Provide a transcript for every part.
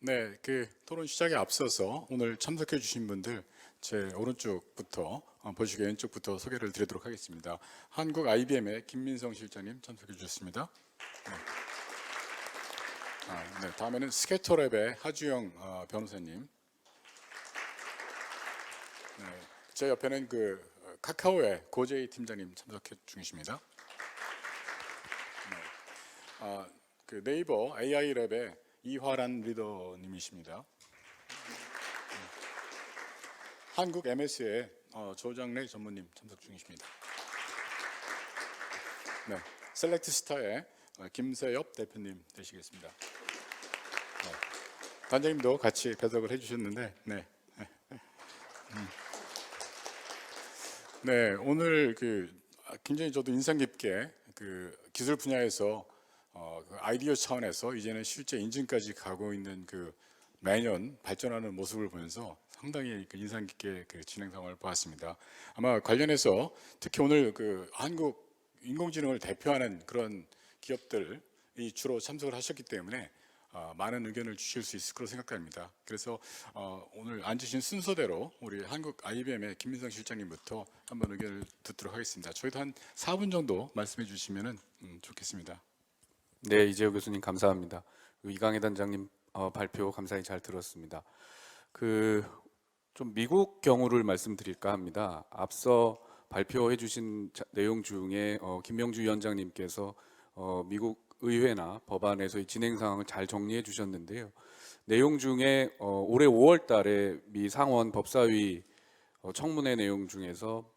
네, 토론 시작에 앞서서 오늘 참석해 주신 분들 제 오른쪽부터 보시기에 왼쪽부터 소개를 드리도록 하겠습니다. 한국 IBM의 김민성 실장님 참석해 주셨습니다. 네. 네, 다음에는 스케터랩의 하주영 변호사님. 네, 제 옆에는 카카오의 고재희 팀장님 참석해 중이십니다. 네, 네이버 AI랩의 이화란 리더님이십니다. 한국 MS의 조장래 전무님 참석 중이십니다. 네, 셀렉트 스타의 김세엽 대표님 되시겠습니다. 네, 단장님도 같이 배석을 해주셨는데, 네, 오늘 굉장히 저도 인상 깊게 기술 분야에서 아이디어 차원에서 이제는 실제 인증까지 가고 있는 매년 발전하는 모습을 보면서 상당히 인상 깊게 진행 상황을 보았습니다. 아마 관련해서 특히 오늘 한국 인공지능을 대표하는 그런 기업들이 주로 참석을 하셨기 때문에 많은 의견을 주실 수 있을 거로 생각합니다. 그래서 오늘 앉으신 순서대로 우리 한국 IBM의 김민성 실장님부터 한번 의견을 듣도록 하겠습니다. 저희도 한 4분 정도 말씀해 주시면 좋겠습니다. 네, 이재호 교수님 감사합니다. 이강희 단장님 발표 감사히 잘 들었습니다. 좀 미국 경우를 말씀드릴까 합니다. 앞서 발표해 주신 내용 중에 김명주 위원장님께서 미국 의회나 법안에서의 진행 상황을 잘 정리해 주셨는데요. 내용 중에 올해 5월 달에 미 상원 법사위 청문회 내용 중에서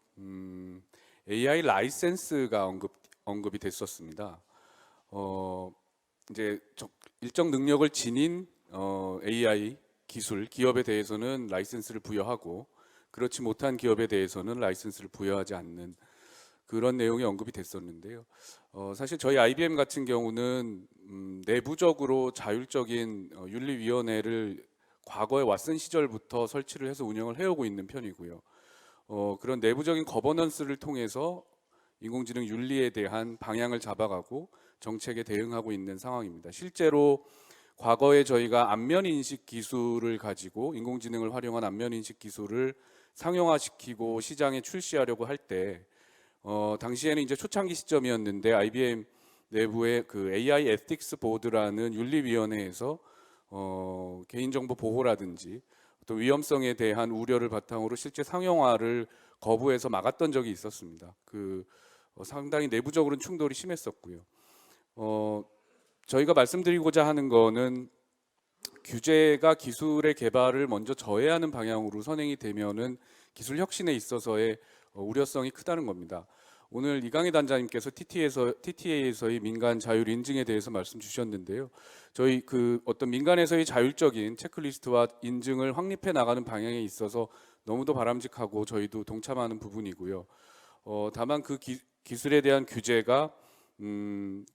AI 라이센스가 언급이 됐었습니다. 이제 일정 능력을 지닌 AI 기술 기업에 대해서는 라이센스를 부여하고 그렇지 못한 기업에 대해서는 라이센스를 부여하지 않는 그런 내용이 언급이 됐었는데요. 사실 저희 IBM 같은 경우는 내부적으로 자율적인 윤리위원회를 과거에 왓슨 시절부터 설치를 해서 운영을 해오고 있는 편이고요. 그런 내부적인 거버넌스를 통해서 인공지능 윤리에 대한 방향을 잡아가고 정책에 대응하고 있는 상황입니다. 실제로 과거에 저희가 안면인식 기술을 가지고 인공지능을 활용한 안면인식 기술을 상용화시키고 시장에 출시하려고 할 때 당시에는 이제 초창기 시점이었는데 IBM 내부의 AI 에틱스 보드라는 윤리위원회에서 개인정보 보호라든지 또 위험성에 대한 우려를 바탕으로 실제 상용화를 거부해서 막았던 적이 있었습니다. 상당히 내부적으로는 충돌이 심했었고요. 저희가 말씀드리고자 하는 거는 규제가 기술의 개발을 먼저 저해하는 방향으로 선행이 되면은 기술 혁신에 있어서의 우려성이 크다는 겁니다. 오늘 이강희 단장님께서 TTA에서의 민간 자율 인증에 대해서 말씀 주셨는데요. 저희 어떤 민간에서의 자율적인 체크리스트와 인증을 확립해 나가는 방향에 있어서 너무도 바람직하고 저희도 동참하는 부분이고요. 다만 기술에 대한 규제가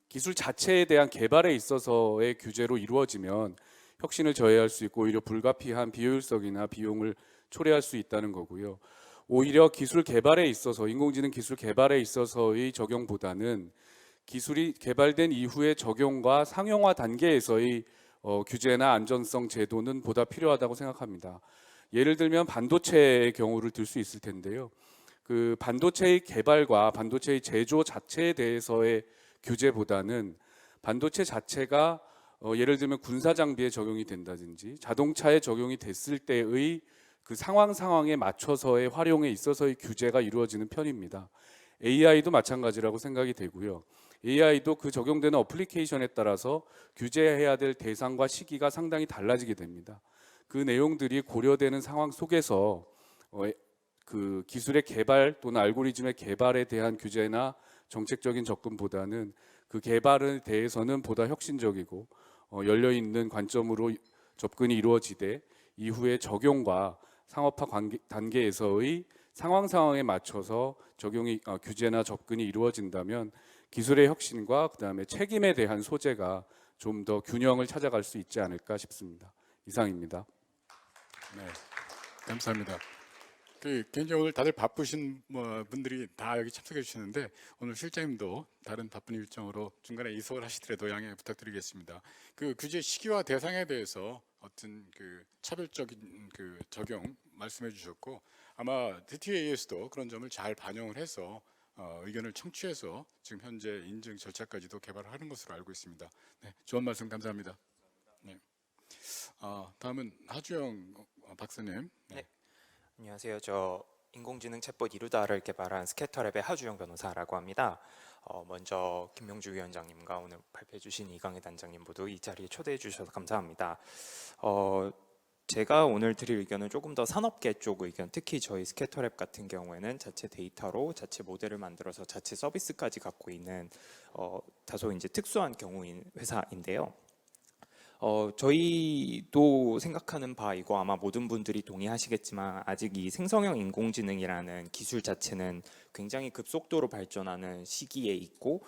기술 자체에 대한 개발에 있어서의 규제로 이루어지면 혁신을 저해할 수 있고 오히려 불가피한 비효율성이나 비용을 초래할 수 있다는 거고요. 오히려 기술 개발에 있어서 인공지능 기술 개발에 있어서의 적용보다는 기술이 개발된 이후의 적용과 상용화 단계에서의 규제나 안전성 제도는 보다 필요하다고 생각합니다. 예를 들면 반도체의 경우를 들 수 있을 텐데요. 반도체의 개발과 반도체의 제조 자체에 대해서의 규제보다는 반도체 자체가 예를 들면 군사 장비에 적용이 된다든지 자동차에 적용이 됐을 때의 상황에 맞춰서의 활용에 있어서의 규제가 이루어지는 편입니다. AI도 마찬가지라고 생각이 되고요. AI도 적용되는 어플리케이션에 따라서 규제해야 될 대상과 시기가 상당히 달라지게 됩니다. 그 내용들이 고려되는 상황 속에서 기술의 개발 또는 알고리즘의 개발에 대한 규제나 정책적인 접근보다는 그 개발에 대해서는 보다 혁신적이고 열려있는 관점으로 접근이 이루어지되 이후에 적용과 상업화 단계에서의 상황에 맞춰서 규제나 접근이 이루어진다면 기술의 혁신과 그다음에 책임에 대한 소재가 좀 더 균형을 찾아갈 수 있지 않을까 싶습니다. 이상입니다. 네, 감사합니다. 굉장히 오늘 다들 바쁘신 분들이 다 여기 참석해 주셨는데 오늘 실장님도 다른 바쁜 일정으로 중간에 이석을 하시더라도 양해 부탁드리겠습니다. 그 규제 시기와 대상에 대해서 어떤 그 차별적인 그 적용 말씀해 주셨고 아마 DTA에서도 그런 점을 잘 반영을 해서 의견을 청취해서 지금 현재 인증 절차까지도 개발을 하는 것으로 알고 있습니다. 네, 좋은 말씀 감사합니다. 네. 다음은 하주영 박사님. 네. 안녕하세요. 저 인공지능 챗봇 이루다를 개발한 스캐터랩의 하주영 변호사라고 합니다. 먼저 김명주 위원장님과 오늘 발표해 주신 이강희 단장님 모두 이 자리에 초대해 주셔서 감사합니다. 제가 오늘 드릴 의견은 조금 더 산업계 쪽 의견, 특히 저희 스캐터랩 같은 경우에는 자체 데이터로 자체 모델을 만들어서 자체 서비스까지 갖고 있는 다소 이제 특수한 경우인 회사인데요. 저희도 생각하는 바이고 아마 모든 분들이 동의하시겠지만 아직 이 생성형 인공지능이라는 기술 자체는 굉장히 급속도로 발전하는 시기에 있고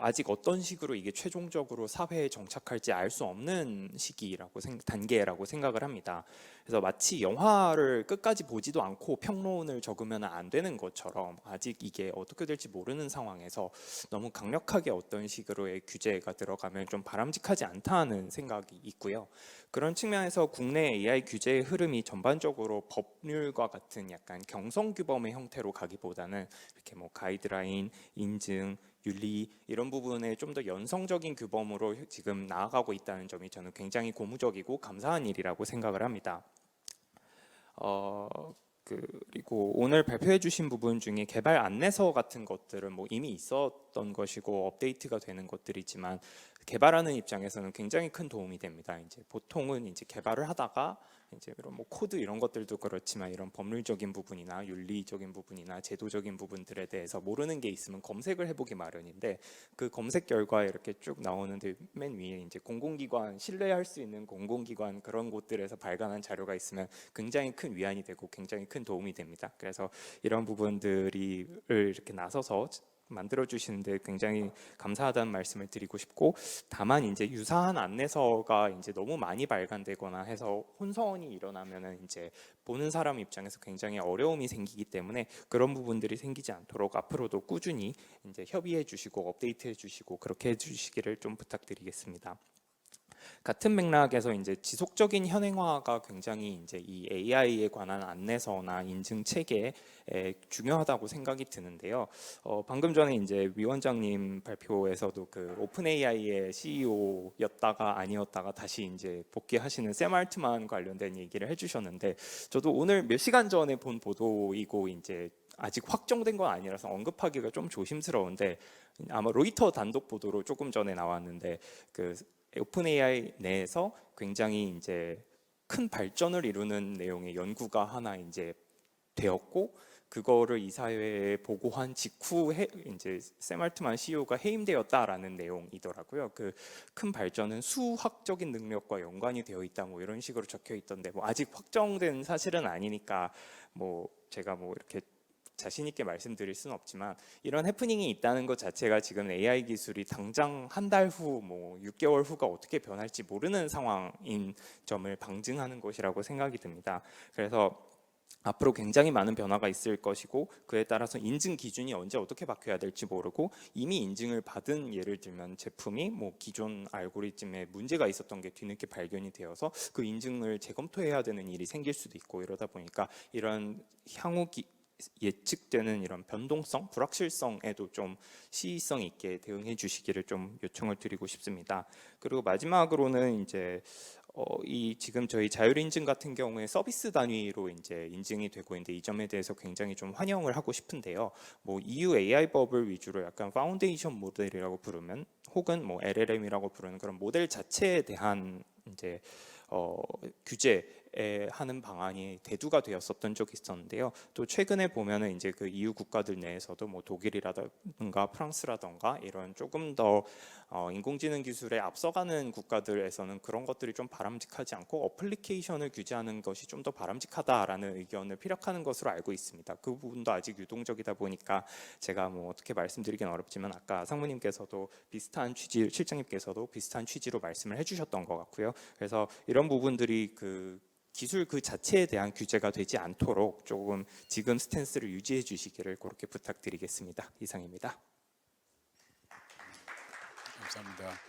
아직 어떤 식으로 이게 최종적으로 사회에 정착할지 알 수 없는 시기라고 단계라고 생각을 합니다. 그래서 마치 영화를 끝까지 보지도 않고 평론을 적으면 안 되는 것처럼 아직 이게 어떻게 될지 모르는 상황에서 너무 강력하게 어떤 식으로의 규제가 들어가면 좀 바람직하지 않다는 생각이 있고요. 그런 측면에서 국내 AI 규제의 흐름이 전반적으로 법률과 같은 약간 경성규범의 형태로 가기보다는 이렇게 뭐 가이드라인, 인증, 윤리 이런 부분에 좀 더 연성적인 규범으로 지금 나아가고 있다는 점이 저는 굉장히 고무적이고 감사한 일이라고 생각을 합니다. 그리고 오늘 발표해 주신 부분 중에 개발 안내서 같은 것들은 뭐 이미 있었던 것이고 업데이트가 되는 것들이지만 개발하는 입장에서는 굉장히 큰 도움이 됩니다. 이제 보통은 이제 개발을 하다가 이제 이런 뭐 코드 이런 것들도 그렇지만 이런 법률적인 부분이나 윤리적인 부분이나 제도적인 부분들에 대해서 모르는 게 있으면 검색을 해보기 마련인데 그 검색 결과에 이렇게 쭉 나오는데 맨 위에 이제 공공기관 신뢰할 수 있는 공공기관 그런 곳들에서 발간한 자료가 있으면 굉장히 큰 위안이 되고 굉장히 큰 도움이 됩니다. 그래서 이런 부분들이 이렇게 나서서 만들어 주시는데 굉장히 감사하다는 말씀을 드리고 싶고 다만 이제 유사한 안내서가 이제 너무 많이 발간되거나 해서 혼선이 일어나면은 이제 보는 사람 입장에서 굉장히 어려움이 생기기 때문에 그런 부분들이 생기지 않도록 앞으로도 꾸준히 이제 협의해 주시고 업데이트해 주시고 그렇게 해 주시기를 좀 부탁드리겠습니다. 같은 맥락에서 이제 지속적인 현행화가 굉장히 이제 이 AI에 관한 안내서나 인증 체계에 중요하다고 생각이 드는데요. 방금 전에 이제 위원장님 발표에서도 그 오픈 AI의 CEO였다가 아니었다가 다시 이제 복귀하시는 샘 알트만 관련된 얘기를 해주셨는데 저도 오늘 몇 시간 전에 본 보도이고 이제 아직 확정된 건 아니라서 언급하기가 좀 조심스러운데 아마 로이터 단독 보도로 조금 전에 나왔는데 그 오픈 AI 내에서 굉장히 이제 큰 발전을 이루는 내용의 연구가 하나 이제 되었고 그거를 이사회에 보고한 직후에 이제 샘 알트만 CEO가 해임되었다라는 내용이더라고요. 그 큰 발전은 수학적인 능력과 연관이 되어 있다 뭐 이런 식으로 적혀 있던데 뭐 아직 확정된 사실은 아니니까 뭐 제가 뭐 이렇게 자신 있게 말씀드릴 수는 없지만 이런 해프닝이 있다는 것 자체가 지금 AI 기술이 당장 한 달 후, 뭐 6개월 후가 어떻게 변할지 모르는 상황인 점을 방증하는 것이라고 생각이 듭니다. 그래서 앞으로 굉장히 많은 변화가 있을 것이고 그에 따라서 인증 기준이 언제 어떻게 바뀌어야 될지 모르고 이미 인증을 받은 예를 들면 제품이 뭐 기존 알고리즘에 문제가 있었던 게 뒤늦게 발견이 되어서 그 인증을 재검토해야 되는 일이 생길 수도 있고 이러다 보니까 이런 향후 예측되는 이런 변동성, 불확실성에도 좀 시의성 있게 대응해 주시기를 좀 요청을 드리고 싶습니다. 그리고 마지막으로는 이제 이 지금 저희 자율 인증 같은 경우에 서비스 단위로 이제 인증이 되고 있는데 이 점에 대해서 굉장히 좀 환영을 하고 싶은데요. 뭐 EU AI 법을 위주로 약간 파운데이션 모델이라고 부르면 혹은 뭐 LLM이라고 부르는 그런 모델 자체에 대한 이제 규제에 하는 방안이 대두가 되었었던 적이 있었는데요. 또 최근에 보면은 이제 그 EU 국가들 내에서도 뭐 독일이라든가 프랑스라든가 이런 조금 더 인공지능 기술에 앞서가는 국가들에서는 그런 것들이 좀 바람직하지 않고 어플리케이션을 규제하는 것이 좀 더 바람직하다라는 의견을 피력하는 것으로 알고 있습니다. 그 부분도 아직 유동적이다 보니까 제가 뭐 어떻게 말씀드리긴 어렵지만 아까 상무님께서도 비슷한 취지, 실장님께서도 비슷한 취지로 말씀을 해주셨던 것 같고요. 그래서 이런 부분들이 그 기술 그 자체에 대한 규제가 되지 않도록 조금 지금 스탠스를 유지해 주시기를 그렇게 부탁드리겠습니다. 이상입니다. 감사합니다.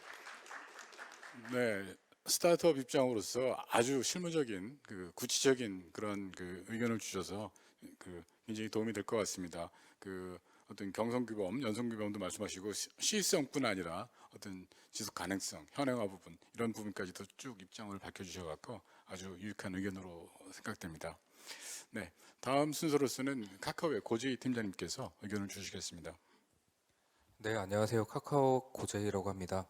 네, 스타트업 입장으로서 아주 실무적인 구체적인 그런 의견을 주셔서 굉장히 도움이 될 것 같습니다. 어떤 경성규범, 연성규범도 말씀하시고 시성뿐 아니라 어떤 지속 가능성, 현행화 부분 이런 부분까지도 쭉 입장을 밝혀주셔서 아주 유익한 의견으로 생각됩니다. 네, 다음 순서로서는 카카오의 고재희 팀장님께서 의견을 주시겠습니다. 네, 안녕하세요. 카카오 고재희라고 합니다.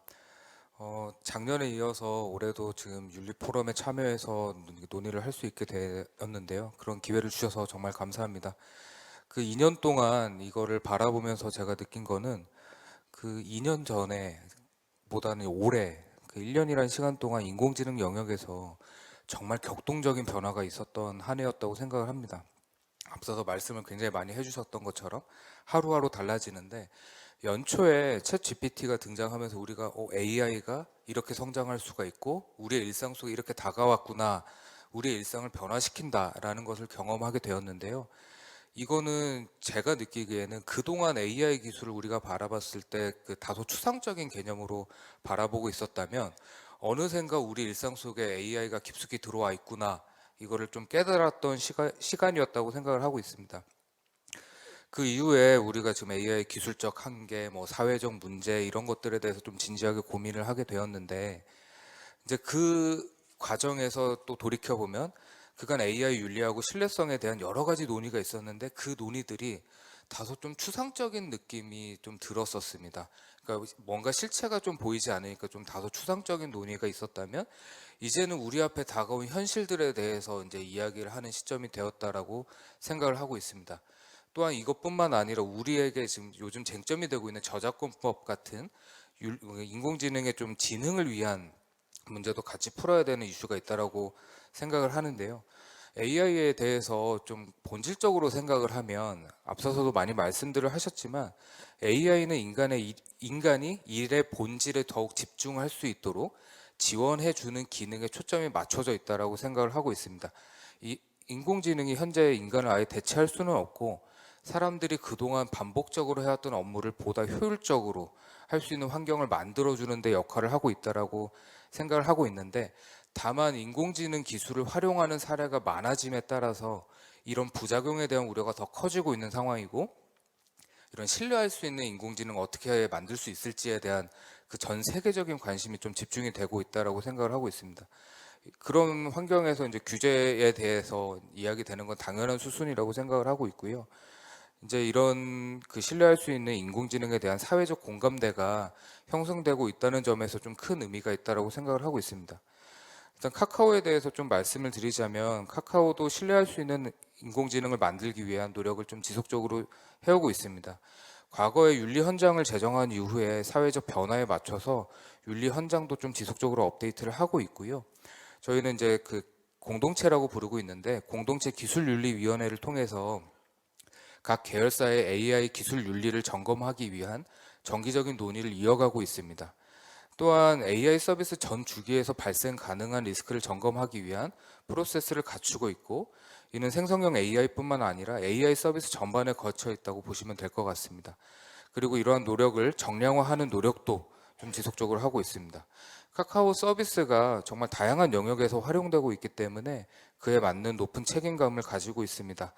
작년에 이어서 올해도 지금 윤리 포럼에 참여해서 논의를 할 수 있게 되었는데요. 그런 기회를 주셔서 정말 감사합니다. 그 2년 동안 이거를 바라보면서 제가 느낀 거는 그 2년 전에 보다는 올해 그 1년이라는 시간 동안 인공지능 영역에서 정말 격동적인 변화가 있었던 한 해였다고 생각을 합니다. 앞서서 말씀을 굉장히 많이 해주셨던 것처럼 하루하루 달라지는데 연초에 챗 GPT가 등장하면서 우리가 AI가 이렇게 성장할 수가 있고 우리의 일상 속에 이렇게 다가왔구나, 우리의 일상을 변화시킨다라는 것을 경험하게 되었는데요. 이거는 제가 느끼기에는 그동안 AI 기술을 우리가 바라봤을 때 그 다소 추상적인 개념으로 바라보고 있었다면 어느샌가 우리 일상 속에 AI가 깊숙이 들어와 있구나, 이거를 좀 깨달았던 시간이었다고 생각을 하고 있습니다. 그 이후에 우리가 지금 AI 기술적 한계, 사회적 문제 이런 것들에 대해서 좀 진지하게 고민을 하게 되었는데 이제 그 과정에서 또 돌이켜 보면 그간 AI 윤리하고 신뢰성에 대한 여러 가지 논의가 있었는데 그 논의들이 다소 좀 추상적인 느낌이 좀 들었었습니다. 그러니까 뭔가 실체가 좀 보이지 않으니까 좀 다소 추상적인 논의가 있었다면 이제는 우리 앞에 다가온 현실들에 대해서 이제 이야기를 하는 시점이 되었다라고 생각을 하고 있습니다. 또한 이것뿐만 아니라 우리에게 지금 요즘 쟁점이 되고 있는 저작권법 같은 인공지능의 좀 지능을 위한 문제도 같이 풀어야 되는 이슈가 있다라고 생각을 하는데요. AI에 대해서 좀 본질적으로 생각을 하면 앞서서도 많이 말씀들을 하셨지만 AI는 인간이 일의 본질에 더욱 집중할 수 있도록 지원해 주는 기능에 초점이 맞춰져 있다라고 생각을 하고 있습니다. 이 인공지능이 현재 인간을 아예 대체할 수는 없고 사람들이 그동안 반복적으로 해왔던 업무를 보다 효율적으로 할 수 있는 환경을 만들어주는 데 역할을 하고 있다라고 생각을 하고 있는데 다만 인공지능 기술을 활용하는 사례가 많아짐에 따라서 이런 부작용에 대한 우려가 더 커지고 있는 상황이고 이런 신뢰할 수 있는 인공지능을 어떻게 만들 수 있을지에 대한 그 전 세계적인 관심이 좀 집중이 되고 있다라고 생각을 하고 있습니다. 그런 환경에서 이제 규제에 대해서 이야기되는 건 당연한 수순이라고 생각을 하고 있고요. 이제 이런 그 신뢰할 수 있는 인공지능에 대한 사회적 공감대가 형성되고 있다는 점에서 좀 큰 의미가 있다라고 생각을 하고 있습니다. 일단 카카오에 대해서 좀 말씀을 드리자면 카카오도 신뢰할 수 있는 인공지능을 만들기 위한 노력을 좀 지속적으로 해오고 있습니다. 과거에 윤리 헌장을 제정한 이후에 사회적 변화에 맞춰서 윤리 헌장도 좀 지속적으로 업데이트를 하고 있고요. 저희는 이제 그 공동체라고 부르고 있는데 공동체 기술윤리위원회를 통해서 각 계열사의 AI 기술 윤리를 점검하기 위한 정기적인 논의를 이어가고 있습니다. 또한 AI 서비스 전 주기에서 발생 가능한 리스크를 점검하기 위한 프로세스를 갖추고 있고 이는 생성형 AI뿐만 아니라 AI 서비스 전반에 거쳐 있다고 보시면 될 것 같습니다. 그리고 이러한 노력을 정량화하는 노력도 좀 지속적으로 하고 있습니다. 카카오 서비스가 정말 다양한 영역에서 활용되고 있기 때문에 그에 맞는 높은 책임감을 가지고 있습니다.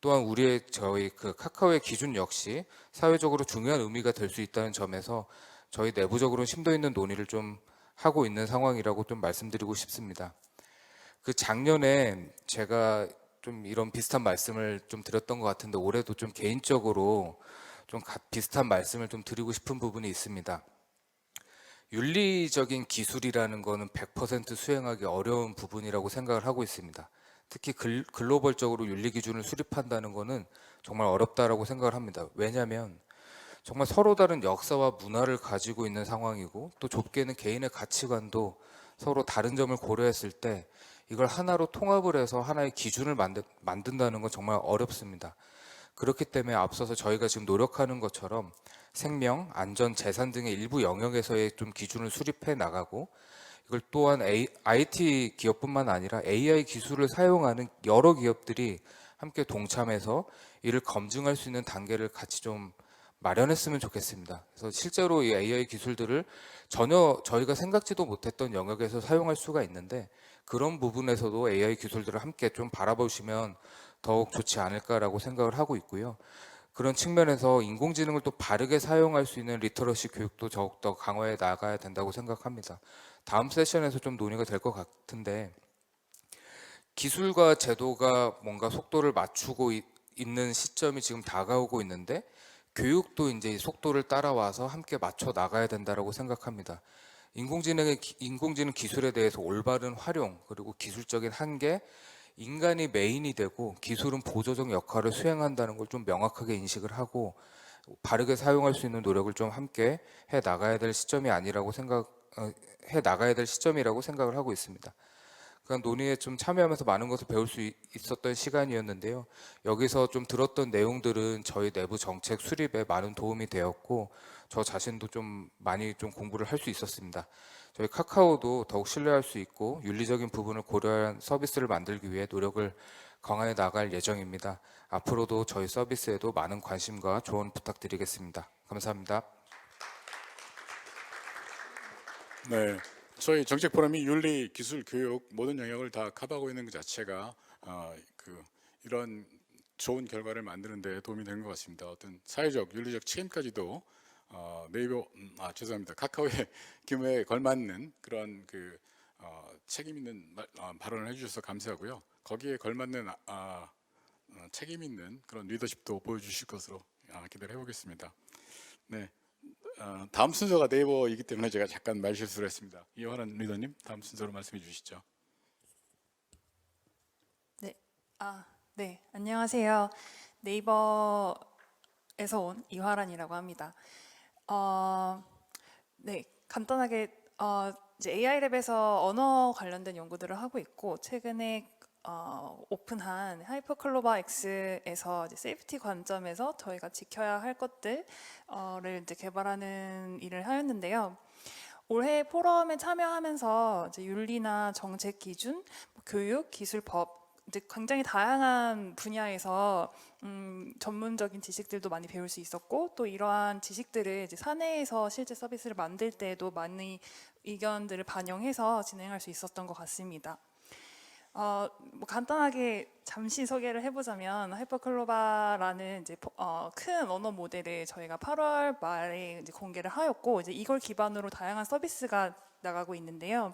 또한 저희 카카오의 기준 역시 사회적으로 중요한 의미가 될 수 있다는 점에서 저희 내부적으로 심도 있는 논의를 좀 하고 있는 상황이라고 좀 말씀드리고 싶습니다. 그 작년에 제가 좀 이런 비슷한 말씀을 좀 드렸던 것 같은데 올해도 좀 개인적으로 좀 비슷한 말씀을 좀 드리고 싶은 부분이 있습니다. 윤리적인 기술이라는 거는 100% 수행하기 어려운 부분이라고 생각을 하고 있습니다. 특히 글로벌적으로 윤리 기준을 수립한다는 거는 정말 어렵다라고 생각을 합니다. 왜냐하면 정말 서로 다른 역사와 문화를 가지고 있는 상황이고 또 좁게는 개인의 가치관도 서로 다른 점을 고려했을 때 이걸 하나로 통합을 해서 하나의 기준을 만든다는 건 정말 어렵습니다. 그렇기 때문에 앞서서 저희가 지금 노력하는 것처럼 생명, 안전, 재산 등의 일부 영역에서의 좀 기준을 수립해 나가고 이걸 또한 IT 기업뿐만 아니라 AI 기술을 사용하는 여러 기업들이 함께 동참해서 이를 검증할 수 있는 단계를 같이 좀 마련했으면 좋겠습니다. 그래서 실제로 이 AI 기술들을 전혀 저희가 생각지도 못했던 영역에서 사용할 수가 있는데 그런 부분에서도 AI 기술들을 함께 좀 바라보시면 더욱 좋지 않을까라고 생각을 하고 있고요. 그런 측면에서 인공지능을 또 바르게 사용할 수 있는 리터러시 교육도 더욱더 강화해 나가야 된다고 생각합니다. 다음 세션에서 좀 논의가 될 것 같은데 기술과 제도가 뭔가 속도를 맞추고 있는 시점이 지금 다가오고 있는데 교육도 이제 이 속도를 따라와서 함께 맞춰 나가야 된다고 생각합니다. 인공지능 기술에 대해서 올바른 활용 그리고 기술적인 한계, 인간이 메인이 되고 기술은 보조적 역할을 수행한다는 걸 좀 명확하게 인식을 하고 바르게 사용할 수 있는 노력을 좀 함께 해 나가야 될 시점이라고 생각을 하고 있습니다. 그러니까 논의에 좀 참여하면서 많은 것을 배울 수 있었던 시간이었는데요. 여기서 좀 들었던 내용들은 저희 내부 정책 수립에 많은 도움이 되었고 저 자신도 좀 많이 좀 공부를 할 수 있었습니다. 저희 카카오도 더욱 신뢰할 수 있고 윤리적인 부분을 고려한 서비스를 만들기 위해 노력을 강화해 나갈 예정입니다. 앞으로도 저희 서비스에도 많은 관심과 조언 부탁드리겠습니다. 감사합니다. 네, 저희 정책 포럼이 윤리, 기술, 교육 모든 영역을 다 커버하고 있는 것 자체가 이런 좋은 결과를 만드는 데 도움이 되는 것 같습니다. 어떤 사회적, 윤리적 책임까지도 카카오의 규모에 걸맞는 그런 책임 있는 발언을 해주셔서 감사하고요. 거기에 걸맞는 책임 있는 그런 리더십도 보여주실 것으로 기대를 해보겠습니다. 네. 다음 순서가 네이버이기 때문에 제가 잠깐 말실수를 했습니다. 이화란 리더님, 다음 순서로 말씀해 주시죠. 네, 네, 안녕하세요. 네이버에서 온 이화란이라고 합니다. 네, 간단하게 이제 AI랩에서 언어 관련된 연구들을 하고 있고 최근에 오픈한 하이퍼클로바 X에서 이제 세이프티 관점에서 저희가 지켜야 할 것들을 이제 개발하는 일을 하였는데요. 올해 포럼에 참여하면서 이제 윤리나 정책 기준, 교육, 기술, 법 이제 굉장히 다양한 분야에서 전문적인 지식들도 많이 배울 수 있었고 또 이러한 지식들을 이제 사내에서 실제 서비스를 만들 때에도 많이 의견들을 반영해서 진행할 수 있었던 것 같습니다. 뭐 간단하게 잠시 소개를 해보자면 하이퍼클로바라는 이제 큰 언어 모델을 저희가 8월 말에 이제 공개를 하였고 이제 이걸 기반으로 다양한 서비스가 나가고 있는데요.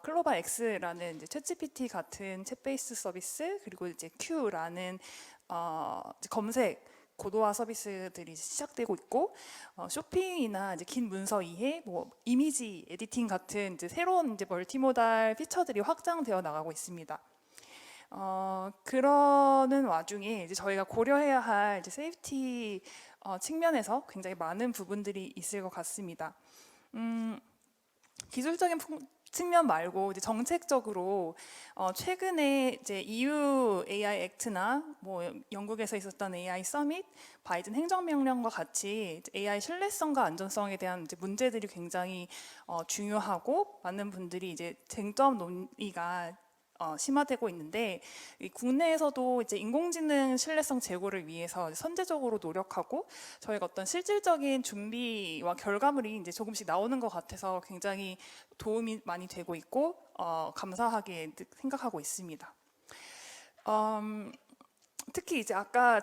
클로바 X라는 이제 챗GPT 같은 챗 베이스 서비스 그리고 이제 Q라는 이제 검색 고도화 서비스들이 시작되고 있고 쇼핑이나 이제 긴 문서 이해, 뭐 이미지 에디팅 같은 이제 새로운 이제 멀티모달 피처들이 확장되어 나가고 있습니다. 그러는 와중에 이제 저희가 고려해야 할 이제 세이프티 측면에서 굉장히 많은 부분들이 있을 것 같습니다. 기술적인 측면 말고 이제 정책적으로 최근에 이제 EU AI 액트나 뭐 영국에서 있었던 AI 서밋, 바이든 행정명령과 같이 AI 신뢰성과 안전성에 대한 이제 문제들이 굉장히 중요하고 많은 분들이 이제 쟁점 논의가 심화되고 있는데 국내에서도 이제 인공지능 신뢰성 제고를 위해서 선제적으로 노력하고 저희가 어떤 실질적인 준비와 결과물이 이제 조금씩 나오는 것 같아서 굉장히 도움이 많이 되고 있고 감사하게 생각하고 있습니다. 특히 이제 아까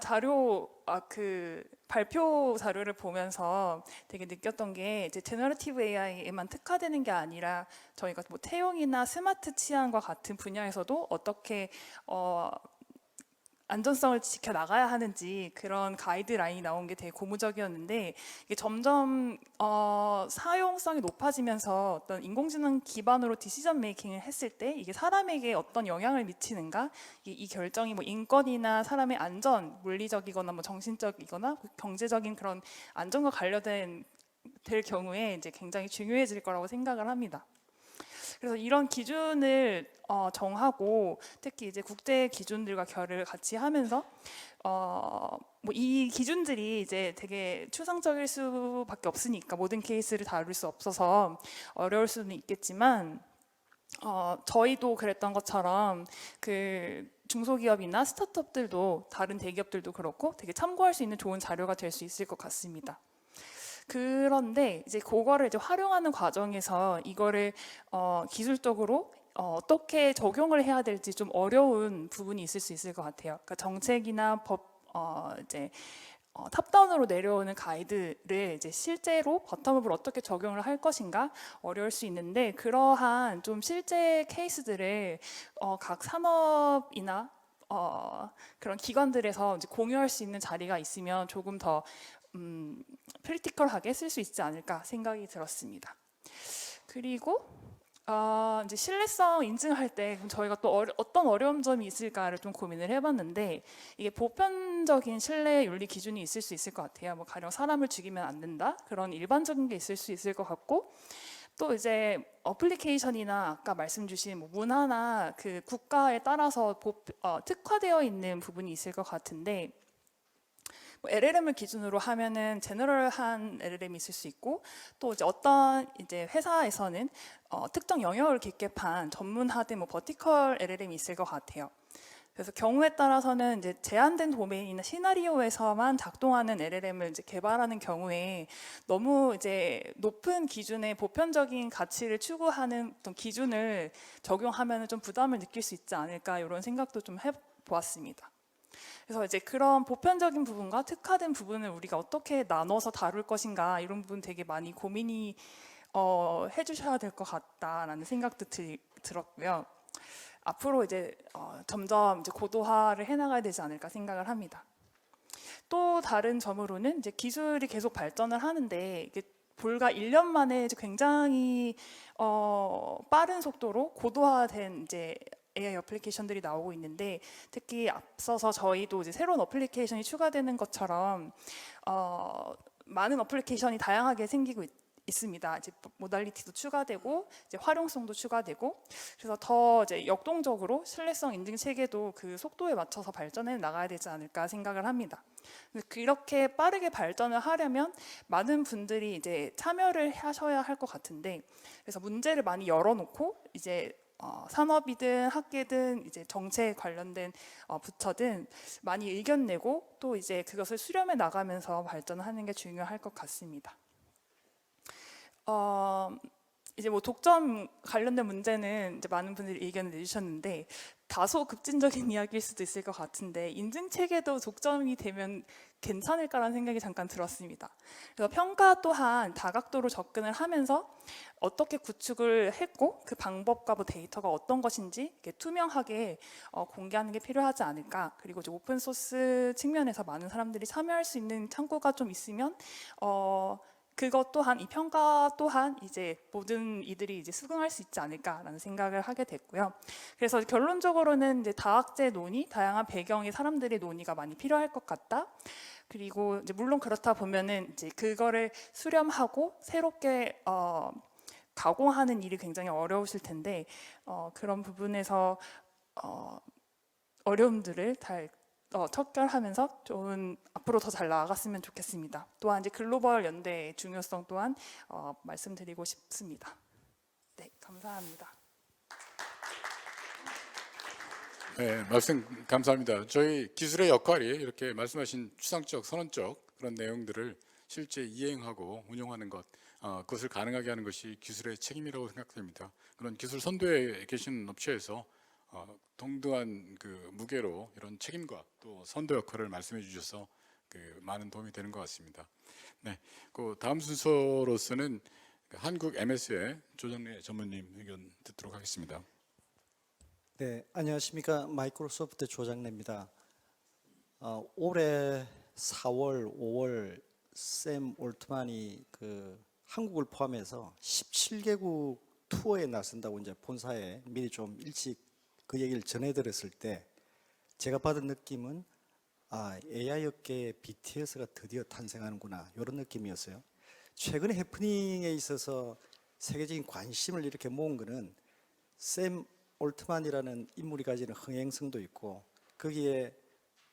발표 자료를 보면서 되게 느꼈던 게 이제 제너러티브 AI에만 특화되는 게 아니라 저희가 뭐 태용이나 스마트 치안과 같은 분야에서도 어떻게 안전성을 지켜 나가야 하는지 그런 가이드라인이 나온 게 되게 고무적이었는데 이게 점점 사용성이 높아지면서 어떤 인공지능 기반으로 디시전 메이킹을 했을 때 이게 사람에게 어떤 영향을 미치는가 이 결정이 뭐 인권이나 사람의 안전, 물리적이거나 뭐 정신적이거나 경제적인 그런 안전과 관련된 될 경우에 이제 굉장히 중요해질 거라고 생각을 합니다. 그래서 이런 기준을 정하고 특히 이제 국제 기준들과 결을 같이 하면서 뭐 이 기준들이 이제 되게 추상적일 수밖에 없으니까 모든 케이스를 다룰 수 없어서 어려울 수는 있겠지만 저희도 그랬던 것처럼 그 중소기업이나 스타트업들도 다른 대기업들도 그렇고 되게 참고할 수 있는 좋은 자료가 될 수 있을 것 같습니다. 그런데 이제 그거를 이제 활용하는 과정에서 이거를 기술적으로 어떻게 적용을 해야 될지 좀 어려운 부분이 있을 수 있을 것 같아요. 그러니까 정책이나 법 이제 탑다운으로 내려오는 가이드를 이제 실제로 버텀업을 어떻게 적용을 할 것인가 어려울 수 있는데 그러한 좀 실제 케이스들을 각 산업이나 그런 기관들에서 이제 공유할 수 있는 자리가 있으면 조금 더 프리티컬하게 쓸 수 있지 않을까 생각이 들었습니다. 그리고 이제 신뢰성 인증할 때 그럼 저희가 또 어떤 어려운 점이 있을까를 좀 고민을 해봤는데 이게 보편적인 신뢰 윤리 기준이 있을 수 있을 것 같아요. 뭐 가령 사람을 죽이면 안 된다 그런 일반적인 게 있을 수 있을 것 같고 또 이제 어플리케이션이나 아까 말씀 주신 뭐 문화나 그 국가에 따라서 특화되어 있는 부분이 있을 것 같은데. 뭐 LLM을 기준으로 하면은 제너럴한 LLM이 있을 수 있고 또 이제 어떤 이제 회사에서는 특정 영역을 깊게 판 전문화된 뭐 버티컬 LLM이 있을 것 같아요. 그래서 경우에 따라서는 이제 제한된 도메인이나 시나리오에서만 작동하는 LLM을 이제 개발하는 경우에 너무 이제 높은 기준의 보편적인 가치를 추구하는 어떤 기준을 적용하면 좀 부담을 느낄 수 있지 않을까 이런 생각도 좀 해보았습니다. 그래서 이제 그런 보편적인 부분과 특화된 부분을 우리가 어떻게 나눠서 다룰 것인가 이런 부분 되게 많이 고민이 해주셔야 될 것 같다라는 생각도 들었고요. 앞으로 이제 점점 이제 고도화를 해나가야 되지 않을까 생각을 합니다. 또 다른 점으로는 이제 기술이 계속 발전을 하는데 이게 불과 1년 만에 이제 굉장히 빠른 속도로 고도화된 이제 AI 어플리케이션들이 나오고 있는데 특히 앞서서 저희도 이제 새로운 어플리케이션이 추가되는 것처럼 많은 어플리케이션이 다양하게 생기고 있습니다. 이제 모달리티도 추가되고 이제 활용성도 추가되고 그래서 더 이제 역동적으로 신뢰성 인증 체계도 그 속도에 맞춰서 발전해 나가야 되지 않을까 생각을 합니다. 그렇게 빠르게 발전을 하려면 많은 분들이 이제 참여를 하셔야 할 것 같은데 그래서 문제를 많이 열어놓고 이제 산업이든 학계든 이제 정책 관련된 부처든 많이 의견 내고 또 이제 그것을 수렴해 나가면서 발전하는 게 중요할 것 같습니다. 이제 뭐 독점 관련된 문제는 이제 많은 분들이 의견을 내주셨는데 다소 급진적인 이야기일 수도 있을 것 같은데 인증 체계도 독점이 되면 괜찮을까라는 생각이 잠깐 들었습니다. 그래서 평가 또한 다각도로 접근을 하면서 어떻게 구축을 했고 그 방법과 뭐 데이터가 어떤 것인지 이렇게 투명하게 공개하는 게 필요하지 않을까. 그리고 이제 오픈 소스 측면에서 많은 사람들이 참여할 수 있는 창구가 좀 있으면 그것 또한 이 평가 또한 이제 모든 이들이 이제 수긍할 수 있지 않을까라는 생각을 하게 됐고요. 그래서 결론적으로는 이제 다학제 논의, 다양한 배경의 사람들의 논의가 많이 필요할 것 같다. 그리고 이제 물론 그렇다 보면은 이제 그거를 수렴하고 새롭게 가공하는 일이 굉장히 어려우실 텐데 그런 부분에서 어려움들을 척결하면서 좋은 앞으로 더 잘 나아갔으면 좋겠습니다. 또한 이제 글로벌 연대의 중요성 또한 말씀드리고 싶습니다. 네, 감사합니다. 네, 말씀 감사합니다. 저희 기술의 역할이 이렇게 말씀하신 추상적, 선언적 그런 내용들을 실제 이행하고 운용하는 것, 그것을 가능하게 하는 것이 기술의 책임이라고 생각됩니다. 그런 기술 선도에 계신 업체에서 동등한 그 무게로 이런 책임과 또 선도 역할을 말씀해 주셔서 그 많은 도움이 되는 것 같습니다. 네, 그 다음 순서로서는 한국 MS의 조정래 전무님 의견 듣도록 하겠습니다. 네, 안녕하십니까. 마이크로소프트 조장래입니다. 올해 4월, 5월 샘 올트만이 그 한국을 포함해서 17개국 투어에 나선다고 이제 본사에 미리 좀 일찍 그 얘기를 전해드렸을 때 제가 받은 느낌은 AI 업계의 BTS가 드디어 탄생하는구나 이런 느낌이었어요. 최근에 해프닝에 있어서 세계적인 관심을 이렇게 모은 것은 샘 올트만이라는 인물이 가지는 흥행성도 있고 거기에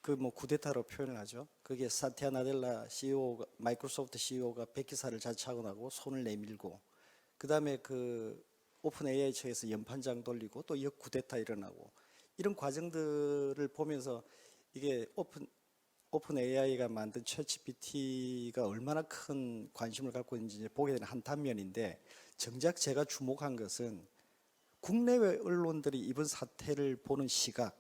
그 뭐 쿠데타로 표현을 하죠. 거기에 사티아 나델라 CEO가 마이크로소프트 CEO가 백기사를 자처하고 나고 손을 내밀고 그다음에 그 오픈 AI 측에서 연판장 돌리고 또 역쿠데타 일어나고 이런 과정들을 보면서 이게 오픈 AI가 만든 챗GPT가 얼마나 큰 관심을 갖고 있는지 보게 되는 한 단면인데 정작 제가 주목한 것은 국내외 언론들이 이번 사태를 보는 시각,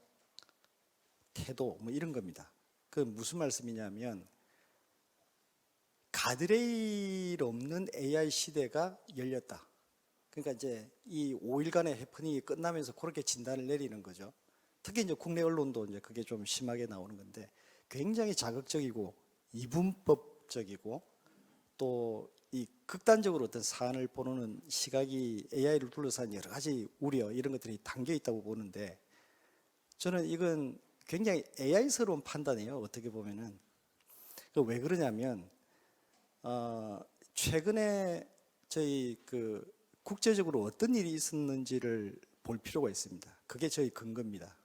태도 뭐 이런 겁니다. 그 무슨 말씀이냐면 가드레일 없는 AI 시대가 열렸다. 그러니까 이제 이 5일간의 해프닝이 끝나면서 그렇게 진단을 내리는 거죠. 특히 이제 국내 언론도 이제 그게 좀 심하게 나오는 건데 굉장히 자극적이고 이분법적이고 또 이 극단적으로 어떤 사안을 보는 시각이 AI를 둘러싼 여러 가지 우려 이런 것들이 담겨 있다고 보는데 저는 이건 굉장히 AI스러운 판단이에요. 어떻게 보면은 왜 그러냐면 최근에 저희 그 국제적으로 어떤 일이 있었는지를 볼 필요가 있습니다. 그게 저희 근거입니다.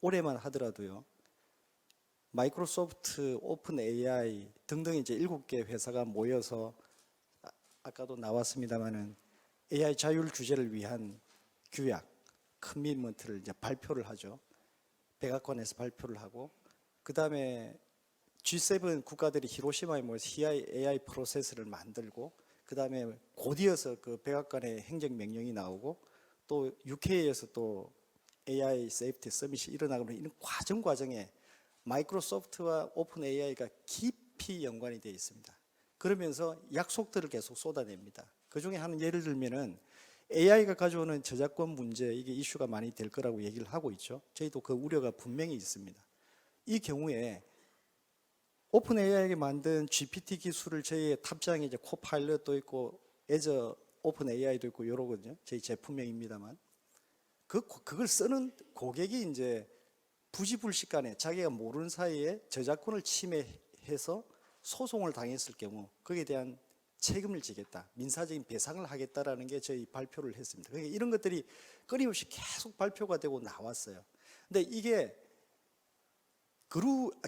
올해만 하더라도요. 마이크로소프트, 오픈 AI 등등 이제 7개 회사가 모여서 아까도 나왔습니다만은 AI 자율 규제를 위한 규약, 커미트먼트를 이제 발표를 하죠. 백악관에서 발표를 하고 그다음에 G7 국가들이 히로시마에 모여서 AI 프로세스를 만들고 그다음에 곧이어서 그 백악관의 행정명령이 나오고 또 UK에서 또 AI 세이프티 서밋이 일어나고 이런 과정에 마이크로소프트와 오픈 AI가 깊이 연관이 되어 있습니다. 그러면서 약속들을 계속 쏟아냅니다. 그 중에 하는 예를 들면은 AI가 가져오는 저작권 문제 이게 이슈가 많이 될 거라고 얘기를 하고 있죠. 저희도 그 우려가 분명히 있습니다. 이 경우에 오픈 AI에게 만든 GPT 기술을 저희의 탑장에 이제 코파일럿도 있고 애저 오픈 AI도 있고 이러거든요. 저희 제품명입니다만 그걸 쓰는 고객이 이제 부지불식간에 자기가 모르는 사이에 저작권을 침해해서 소송을 당했을 경우 거기에 대한 책임을 지겠다, 민사적인 배상을 하겠다라는 게 저희 발표를 했습니다. 그러니까 이런 것들이 끊임없이 계속 발표가 되고 나왔어요. 근데 이게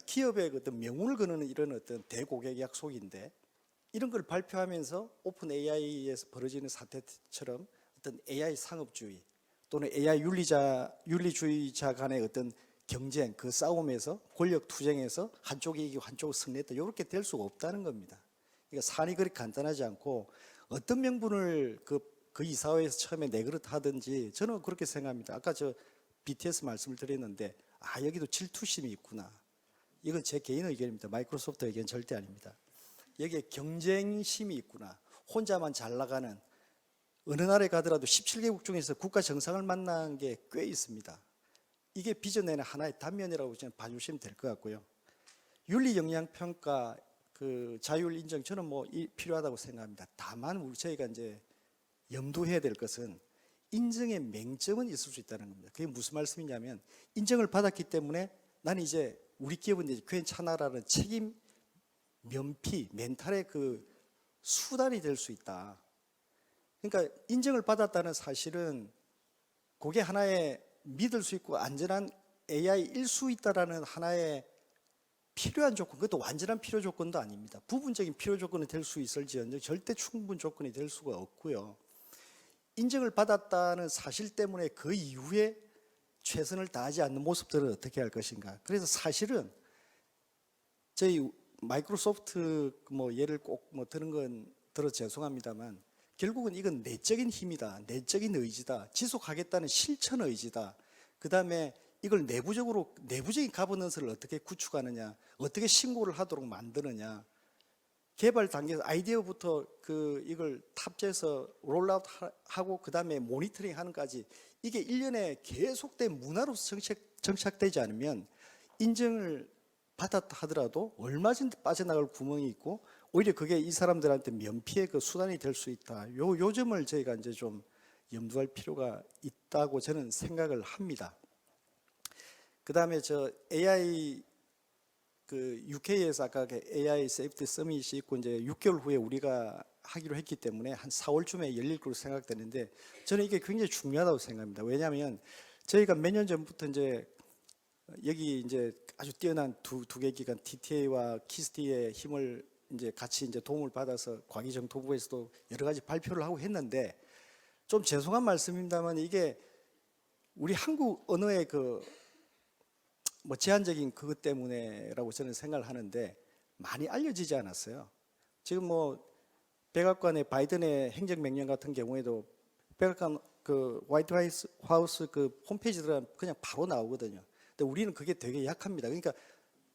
기업의 어떤 명운을 거는 이런 어떤 대고객 약속인데 이런 걸 발표하면서 오픈 AI에서 벌어지는 사태처럼 어떤 AI 상업주의 또는 AI 윤리주의자 간의 어떤 경쟁, 그 싸움에서 권력 투쟁에서 한쪽이 이기고 한쪽이 승리했다 이렇게 될 수가 없다는 겁니다. 그러니까 산이 그리 간단하지 않고 어떤 명분을 그 이사회에서 처음에 내그릇 하든지 저는 그렇게 생각합니다. 아까 저 BTS 말씀을 드렸는데 여기도 질투심이 있구나. 이건 제 개인 의견입니다. 마이크로소프트 의견 절대 아닙니다. 여기에 경쟁심이 있구나. 혼자만 잘 나가는 어느 나라에 가더라도 17개국 중에서 국가 정상을 만난 게 꽤 있습니다. 이게 빚어내는 하나의 단면이라고 저는 봐주시면 될 것 같고요. 윤리 영향 평가 그 자율 인정 저는 뭐 필요하다고 생각합니다. 다만 저희가 이제 염두해야 될 것은 인정의 맹점은 있을 수 있다는 겁니다. 그게 무슨 말씀이냐면 인정을 받았기 때문에 나는 이제 우리 기업은 이제 괜찮아라는 책임 면피 멘탈의 그 수단이 될 수 있다. 그러니까 인정을 받았다는 사실은 그게 하나의 믿을 수 있고 안전한 AI일 수 있다라는 하나의 필요한 조건, 그것도 완전한 필요 조건도 아닙니다. 부분적인 필요 조건이 될 수 있을지언정 절대 충분 조건이 될 수가 없고요. 인정을 받았다는 사실 때문에 그 이후에 최선을 다하지 않는 모습들을 어떻게 할 것인가. 그래서 사실은 저희 마이크로소프트 뭐 예를 꼭 뭐 드는 건 들어 죄송합니다만 결국은 이건 내적인 힘이다. 내적인 의지다. 지속하겠다는 실천 의지다. 그다음에 이걸 내부적인 가버넌스를 어떻게 구축하느냐, 어떻게 신고를 하도록 만드느냐, 개발 단계에서 아이디어부터 이걸 탑재해서 롤아웃 하고 그다음에 모니터링 하는까지 이게 일련의 계속된 문화로서 정착되지 않으면 인정을 받았다 하더라도 얼마든지 빠져나갈 구멍이 있고 오히려 그게 이 사람들한테 면피의 그 수단이 될 수 있다. 요 점을 저희가 이제 좀 염두할 필요가 있다고 저는 생각을 합니다. 그다음에 저 AI 그 UK에서 아까 AI 세이프티 서밋이 있고 이제 6개월 후에 우리가 하기로 했기 때문에 한 4월쯤에 열릴 것으로 생각되는데 저는 이게 굉장히 중요하다고 생각합니다. 왜냐하면 저희가 몇 년 전부터 이제 여기 이제 아주 뛰어난 두 개 기관 DTA와 키스티의 힘을 이제 같이 이제 도움을 받아서 과기정통부에서도 여러 가지 발표를 하고 했는데 좀 죄송한 말씀입니다만 이게 우리 한국 언어의 그 뭐 제한적인 그것 때문에라고 저는 생각을 하는데 많이 알려지지 않았어요. 지금 뭐 백악관의 바이든의 행정명령 같은 경우에도 백악관 그 화이트 하우스 그 홈페이지 들어가면 그냥 바로 나오거든요. 근데 우리는 그게 되게 약합니다. 그러니까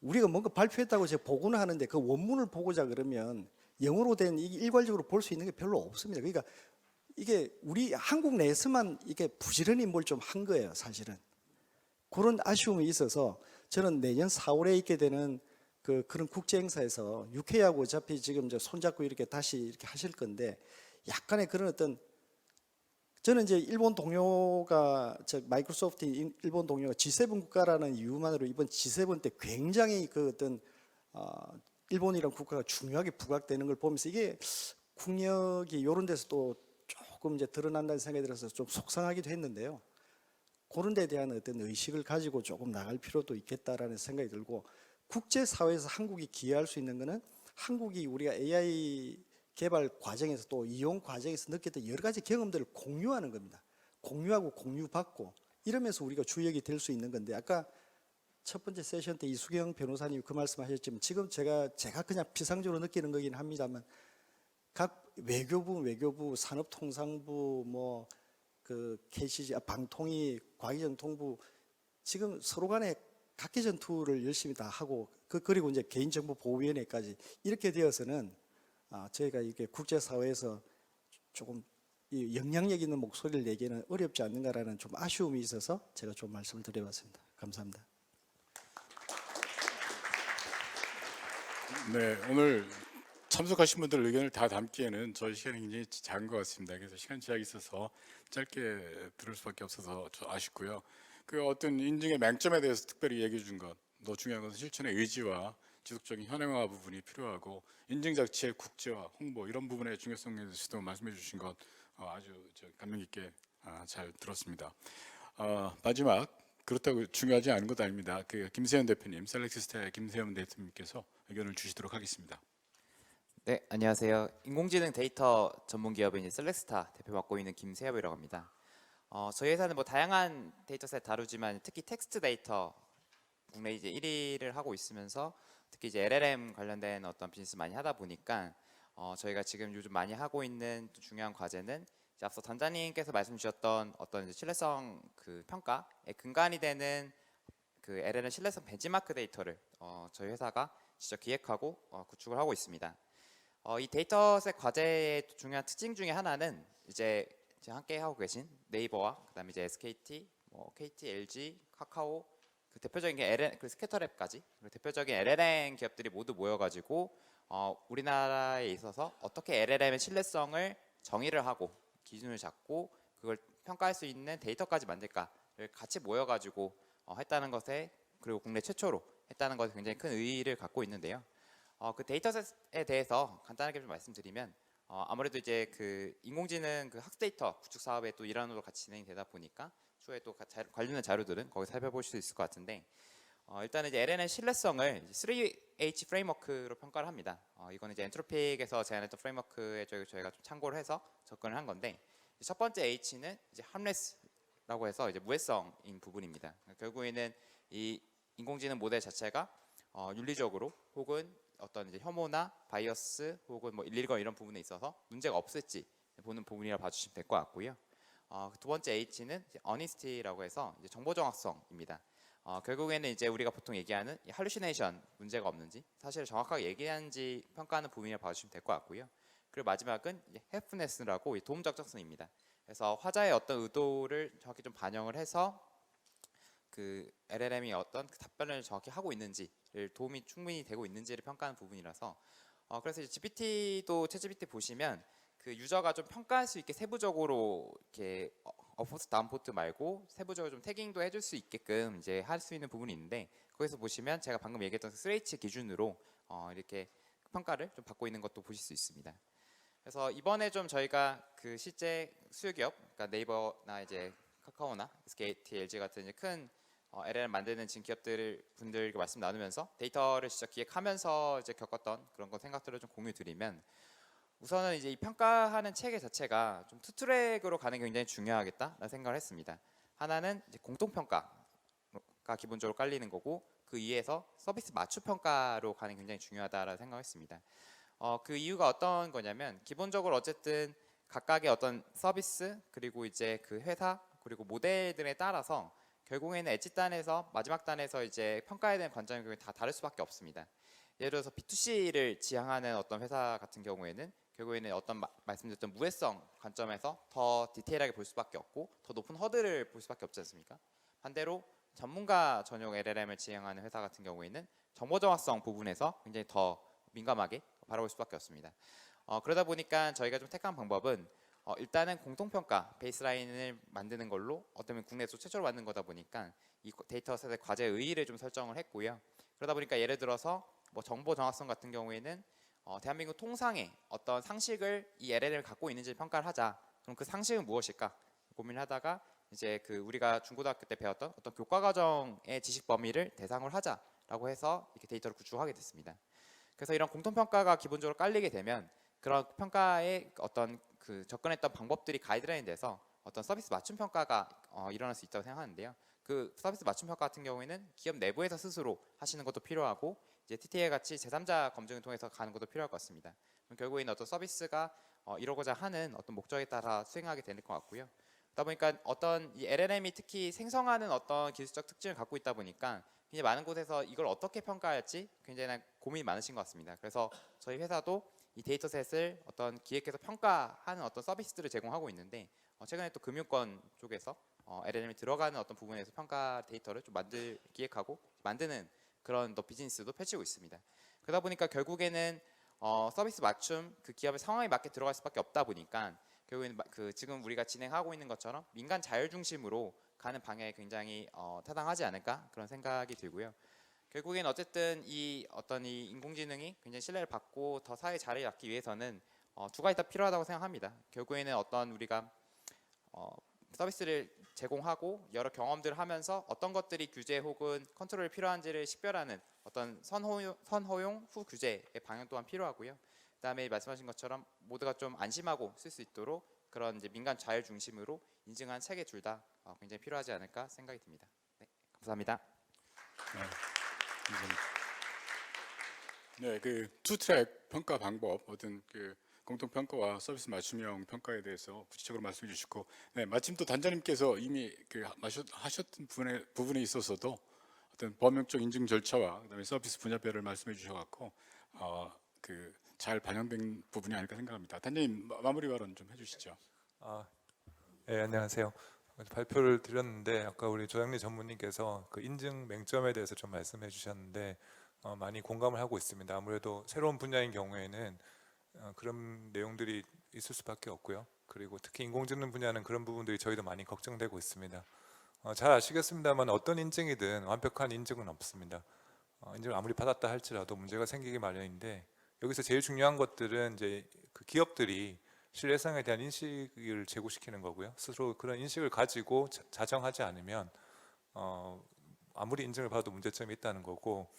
우리가 뭔가 발표했다고 제가 보고는 하는데 그 원문을 보고자 그러면 영어로 된 이게 일괄적으로 볼 수 있는 게 별로 없습니다. 그러니까 이게 우리 한국 내에서만 이게 부지런히 뭘 좀 한 거예요, 사실은. 그런 아쉬움이 있어서 저는 내년 4월에 있게 되는 그런 국제 행사에서 UK하고 어차피 지금 이제 손잡고 이렇게 다시 이렇게 하실 건데 약간의 그런 어떤 저는 이제 일본 동료가 마이크로소프트 일본 동료가 G7 국가라는 이유만으로 이번 G7 때 굉장히 그 어떤 일본이라는 국가가 중요하게 부각되는 걸 보면서 이게 국력이 이런 데서 또 조금 이제 드러난다는 생각이 들어서 좀 속상하기도 했는데요. 그런 데에 대한 어떤 의식을 가지고 조금 나갈 필요도 있겠다라는 생각이 들고 국제사회에서 한국이 기여할 수 있는 거는 한국이 우리가 AI 개발 과정에서 또 이용 과정에서 느꼈던 여러 가지 경험들을 공유하는 겁니다. 공유하고 공유받고 이러면서 우리가 주역이 될 수 있는 건데 아까 첫 번째 세션 때 이수경 변호사님 그 말씀하셨지만 지금 제가 그냥 피상적으로 느끼는 거긴 합니다만 각 외교부, 산업통상부, 뭐 그 KCG, 방통위, 과기정통부 지금 서로 간에 각계 전투를 열심히 다 하고 그리고 이제 개인정보보호위원회까지 이렇게 되어서는 저희가 이게 국제사회에서 조금 이 영향력 있는 목소리를 내기는 어렵지 않는가라는 좀 아쉬움이 있어서 제가 좀 말씀을 드려봤습니다. 감사합니다. 네, 오늘 참석하신 분들 의견을 다 담기에는 저희 시간이 굉장히 작은 것 같습니다. 그래서 시간 제약이 있어서 짧게 들을 수밖에 없어서 좀 아쉽고요. 그 어떤 인증의 맹점에 대해서 특별히 얘기해 준 것, 더 중요한 것은 실천의 의지와 지속적인 현행화 부분이 필요하고 인증 자체의 국제화, 홍보 이런 부분의 중요성에 대해서도 말씀해 주신 것 아주 감명 깊게 잘 들었습니다. 마지막 그렇다고 중요하지 않은 것도 아닙니다. 그 김세현 대표님, 셀렉시스타의 김세현 대표님께서 의견을 주시도록 하겠습니다. 네, 안녕하세요. 인공지능 데이터 전문 기업인 이제 셀렉스타 대표 맡고 있는 김세엽이라고 합니다. 저희 회사는 뭐 다양한 데이터셋 다루지만 특히 텍스트 데이터 국내 이제 1위를 하고 있으면서 특히 이제 LLM 관련된 어떤 비즈니스 많이 하다 보니까 저희가 지금 요즘 많이 하고 있는 또 중요한 과제는 이제 앞서 단장님께서 말씀 주셨던 어떤 이제 신뢰성 그 평가의 근간이 되는 그 LLM 신뢰성 벤치마크 데이터를 저희 회사가 직접 기획하고 구축을 하고 있습니다. 이 데이터셋 과제의 중요한 특징 중에 하나는 이제 함께 하고 계신 네이버와 그다음에 이제 SKT, 뭐 KT, LG, 카카오 그 대표적인 게 LN, 그 스캐터랩까지 대표적인 LLM 기업들이 모두 모여가지고 우리나라에 있어서 어떻게 LLM의 신뢰성을 정의를 하고 기준을 잡고 그걸 평가할 수 있는 데이터까지 만들까를 같이 모여가지고 했다는 것에 그리고 국내 최초로 했다는 것에 굉장히 큰 의의를 갖고 있는데요. 그 데이터셋에 대해서 간단하게 좀 말씀드리면 아무래도 이제 그 인공지능 그 학습 데이터 구축 사업의 또 일환으로 같이 진행이 되다 보니까 추후에 또 관련된 자료들은 거기 살펴보실 수 있을 것 같은데 일단은 이제 LLM 신뢰성을 3H 프레임워크로 평가를 합니다. 이거는 이제 엔트로픽에서 제안했던 프레임워크에 저희가 좀 참고를 해서 접근을 한 건데 첫 번째 H는 이제 harmless라고 해서 이제 무해성인 부분입니다. 결국에는 이 인공지능 모델 자체가 윤리적으로 혹은 어떤 이제 혐오나 바이어스 혹은 뭐 일일건 이런 부분에 있어서 문제가 없을지 보는 부분이라 봐주시면 될 것 같고요. 두 번째 H는 이제 honesty라고 해서 이제 정보 정확성입니다. 결국에는 이제 우리가 보통 얘기하는 hallucination 문제가 없는지 사실을 정확하게 얘기하는지 평가하는 부분이라 봐주시면 될 것 같고요. 그리고 마지막은 이제 helpfulness라고 도움 적정성입니다. 그래서 화자의 어떤 의도를 정확히 좀 반영을 해서 그 LLM이 어떤 그 답변을 정확히 하고 있는지를 도움이 충분히 되고 있는지를 평가하는 부분이라서 그래서 이제 GPT도 챗GPT 보시면 그 유저가 좀 평가할 수 있게 세부적으로 이렇게 업포트 다운포트 말고 세부적으로 좀 태깅도 해줄 수 있게끔 이제 할 수 있는 부분이 있는데 거기서 보시면 제가 방금 얘기했던 3H 기준으로 이렇게 평가를 좀 받고 있는 것도 보실 수 있습니다. 그래서 이번에 좀 저희가 그 실제 수요기업, 그러니까 네이버나 이제 카카오나 SKT, LG 같은 이제 큰 LLM 만드는 지금 분들과 말씀 나누면서 데이터를 직접 기획하면서 이제 겪었던 그런 거 생각들을 좀 공유드리면, 우선은 이제 이 평가하는 체계 자체가 좀 투 트랙으로 가는 게 굉장히 중요하겠다라는 생각을 했습니다. 하나는 이제 공통 평가가 기본적으로 깔리는 거고, 그 이에서 서비스 맞춤 평가로 가는 게 굉장히 중요하다라는 생각을 했습니다. 그 이유가 어떤 거냐면, 기본적으로 어쨌든 각각의 어떤 서비스, 그리고 이제 그 회사, 그리고 모델들에 따라서 결국에는 엣지 단에서 마지막 단에서 이제 평가에 대한 관점이 다 다를 수밖에 없습니다. 예를 들어서 B2C를 지향하는 어떤 회사 같은 경우에는 결국에는 어떤 말씀드렸던 무해성 관점에서 더 디테일하게 볼 수밖에 없고, 더 높은 허들을 볼 수밖에 없지 않습니까? 반대로 전문가 전용 LLM을 지향하는 회사 같은 경우에는 정보 정확성 부분에서 굉장히 더 민감하게 바라볼 수밖에 없습니다. 그러다 보니까 저희가 좀 택한 방법은 일단은 공통평가 베이스라인을 만드는 걸로, 어쩌면 국내에서 최초로 만든 거다 보니까 이 데이터셋의 과제 의의를 좀 설정을 했고요. 그러다 보니까 예를 들어서 뭐 정보 정확성 같은 경우에는 대한민국 통상의 어떤 상식을 이 LLM을 갖고 있는지 평가를 하자. 그럼 그 상식은 무엇일까 고민을 하다가 이제 그 우리가 중고등학교 때 배웠던 어떤 교과 과정의 지식 범위를 대상으로 하자라고 해서 이렇게 데이터를 구축하게 됐습니다. 그래서 이런 공통평가가 기본적으로 깔리게 되면 그런 평가의 어떤 그 접근했던 방법들이 가이드라인이 돼서 어떤 서비스 맞춤 평가가 일어날 수 있다고 생각하는데요. 그 서비스 맞춤 평가 같은 경우에는 기업 내부에서 스스로 하시는 것도 필요하고, 이제 TTA 같이 제3자 검증을 통해서 가는 것도 필요할 것 같습니다. 그럼 결국에는 어떤 서비스가 이루고자 하는 어떤 목적에 따라 수행하게 되는 것 같고요. 그러다 보니까 어떤 이 LLM이 특히 생성하는 어떤 기술적 특징을 갖고 있다 보니까 굉장히 많은 곳에서 이걸 어떻게 평가할지 굉장히 고민이 많으신 것 같습니다. 그래서 저희 회사도 이 데이터셋을 어떤 기획해서 평가하는 어떤 서비스들을 제공하고 있는데, 최근에 또 금융권 쪽에서 LLM이 들어가는 어떤 부분에서 평가 데이터를 좀 기획하고 만드는 그런 비즈니스도 펼치고 있습니다. 그러다 보니까 결국에는 서비스 맞춤, 그 기업의 상황에 맞게 들어갈 수밖에 없다 보니까 결국에는 그 지금 우리가 진행하고 있는 것처럼 민간 자율 중심으로 가는 방향이 굉장히 타당하지 않을까 그런 생각이 들고요. 결국엔 어쨌든 이 인공지능이 굉장히 신뢰를 받고 더 사회 자리를 잡기 위해서는 두 가지 다 필요하다고 생각합니다. 결국에는 어떤 우리가 서비스를 제공하고 여러 경험들을 하면서 어떤 것들이 규제 혹은 컨트롤이 필요한지를 식별하는 어떤 선허용 후 규제의 방향 또한 필요하고요. 그다음에 말씀하신 것처럼 모두가 좀 안심하고 쓸 수 있도록 그런 이제 민간 자율 중심으로 인증한 체계 둘 다 굉장히 필요하지 않을까 생각이 듭니다. 네, 감사합니다. 네, 그 투트랙 평가 방법, 어떤 그 공통 평가와 서비스 맞춤형 평가에 대해서 구체적으로 말씀해 주시고, 네, 마침 또 단장님께서 이미 하셨던 부분에 있어서도 어떤 범용적 인증 절차와 그다음에 서비스 분야별을 말씀해 주셔갖고 그 잘 반영된 부분이 아닐까 생각합니다. 단장님 마무리 발언 좀 해주시죠. 네, 안녕하세요. 발표를 드렸는데 아까 우리 조양래 전무님께서 그 인증 맹점에 대해서 좀 말씀해 주셨는데 많이 공감을 하고 있습니다. 아무래도 새로운 분야인 경우에는 그런 내용들이 있을 수밖에 없고요. 그리고 특히 인공지능 분야는 그런 부분들이 저희도 많이 걱정되고 있습니다. 잘 아시겠습니다만 어떤 인증이든 완벽한 인증은 없습니다. 인증을 아무리 받았다 할지라도 문제가 생기기 마련인데, 여기서 제일 중요한 것들은 이제 그 기업들이 신뢰성에 대한 인식을 제고시키는 거고요. 스스로 그런 인식을 가지고 자정하지 않으면 아무리 인증을 받아도 문제점이 있다는 거고,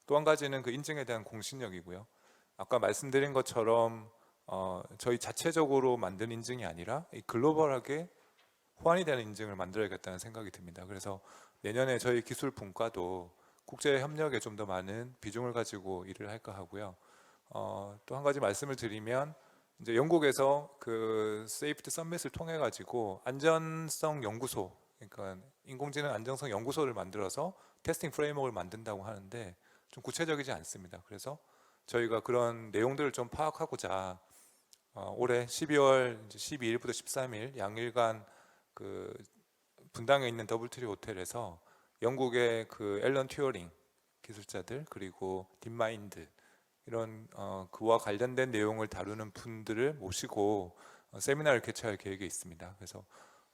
또 한 가지는 그 인증에 대한 공신력이고요. 아까 말씀드린 것처럼 저희 자체적으로 만든 인증이 아니라 이 글로벌하게 호환이 되는 인증을 만들어야겠다는 생각이 듭니다. 그래서 내년에 저희 기술 분과도 국제 협력에 좀 더 많은 비중을 가지고 일을 할까 하고요. 또 한 가지 말씀을 드리면, 이제 영국에서 그 세이프티 서밋을 통해 가지고 안전성 연구소, 그러니까 인공지능 안전성 연구소를 만들어서 테스팅 프레임워크를 만든다고 하는데 좀 구체적이지 않습니다. 그래서 저희가 그런 내용들을 좀 파악하고자 올해 12월 12일부터 13일 양일간 그 분당에 있는 더블트리 호텔에서 영국의 그 앨런 튜어링 기술자들, 그리고 딥마인드 이런 그와 관련된 내용을 다루는 분들을 모시고 세미나를 개최할 계획이 있습니다. 그래서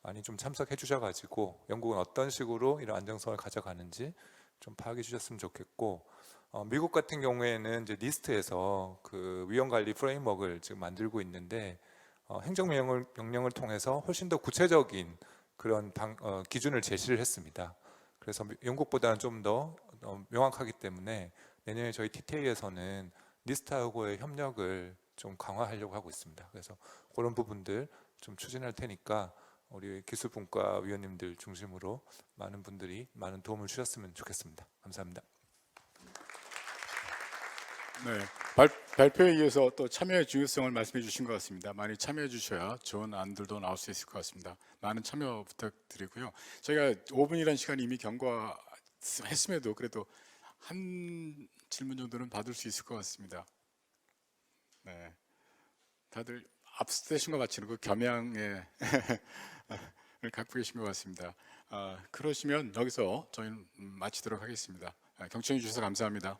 많이 좀 참석해 주셔가지고 영국은 어떤 식으로 이런 안정성을 가져가는지 좀 파악해 주셨으면 좋겠고, 미국 같은 경우에는 이제 니스트에서 그 위험 관리 프레임워크를 지금 만들고 있는데 행정명령을 통해서 훨씬 더 구체적인 그런 기준을 제시를 했습니다. 그래서 영국보다는 좀 더 명확하기 때문에 내년에 저희 TTA에서는 니스트하고의 협력을 좀 강화하려고 하고 있습니다. 그래서 그런 부분들 좀 추진할 테니까 우리 기술분과 위원님들 중심으로 많은 분들이 많은 도움을 주셨으면 좋겠습니다. 감사합니다. 네, 발표에 이어서 또 참여의 중요성을 말씀해 주신 것 같습니다. 많이 참여해 주셔야 좋은 안들도 나올 수 있을 것 같습니다. 많은 참여 부탁드리고요. 저희가 5분이라는 시간이 이미 경과했음에도 그래도 한 질문 정도는 받을 수 있을 것 같습니다. 네, 다들 압수되신 것 같이 그 겸양을 갖고 계신 것 같습니다. 그러시면 여기서 저희는 마치도록 하겠습니다. 경청해 주셔서 감사합니다.